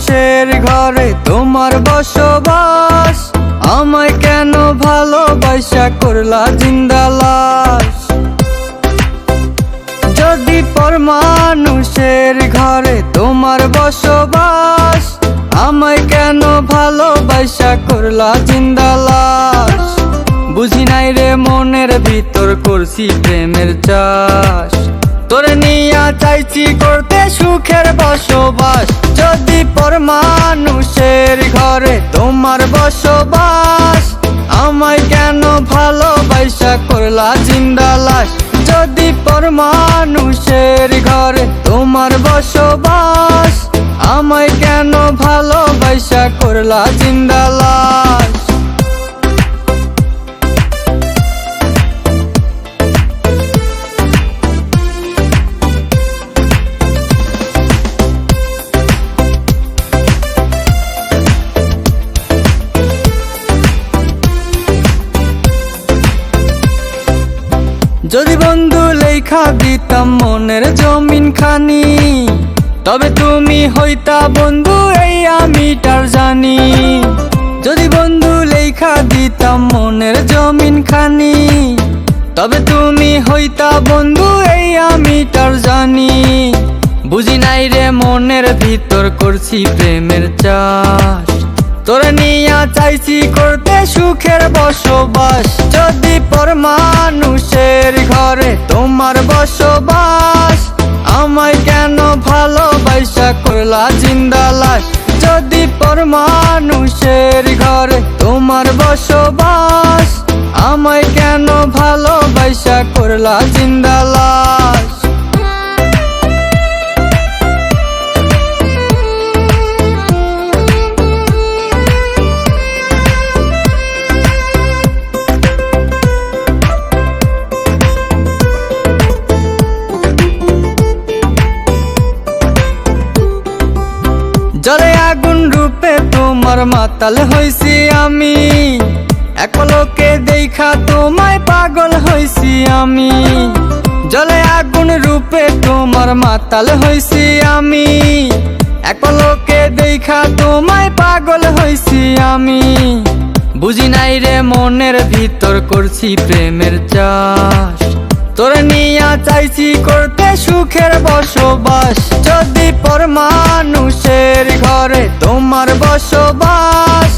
মানুষের ঘরে তোমার বসবাস, আমায় কেন ভালোবাসা করলা জিন্দা লাশ। যদি পর মানুষের ঘরে তোমার বসবাস, আমায় কেন ভালোবাসা করলা জিন্দা লাশ। বুঝি নাই রে মনের ভিতর করছি প্রেমের চাষ, তোরে নিয়া চাইছি করতে সুখের বসবাস। যদি পর মানুষের ঘরে তোমার বসবাস, আমায় কেন ভালোবাসা করলা জিন্দা লাশ। যদি পর মানুষের ঘরে তোমার বসবাস, আমায় কেন ভালোবাসা করলা জিন্দা লাশ। যদি বন্ধু লেখা দিতাম মনের জমিন খানি, তবে তুমি হইতা বন্ধু এই আমিটার জানি। যদি বন্ধু লেখা দিতাম মনের জমিন খানি, তবে তুমি হইতা বন্ধু এই আমিটার জানি। বুঝি নাই রে মনের ভিতর করছি প্রেমের চাষ, তোরে নিয়া চাইছি করতে সুখের বসবাস। যদি পর মানুষের ঘরে তোমার বসবাস, আমায় কেন ভালোবাসা করলা জিন্দা লাশ। যদি পর মানুষের ঘরে তোমার বসবাস, আমায় কেন ভালোবাসা করলা জিন্দা লাশ। জলে আগুন রূপে তোমার মাতাল হইছি আমি, এক পলকে দেখা তোমায় পাগল হইছি আমি। জলে আগুন রূপে তোমার মাতাল হইছি আমি, এক পলকে দেখা তোমায় পাগল হইছি আমি। বুঝি নাই রে মনের ভিতর করছি প্রেমের চাষ, তোরে নিয়া চাইছি করতে সুখের বসবাস। যদি পর মানুষের ঘরে তোমার বসবাস,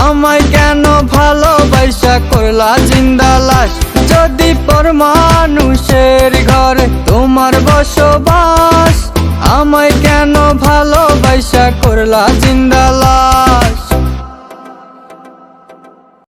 আমায় কেন ভালোবাসা করলা জিন্দা লাশ। যদি পর মানুষের ঘরে তোমার বসবাস, আমায় কেন ভালোবাসা করলা জিন্দা লাশ।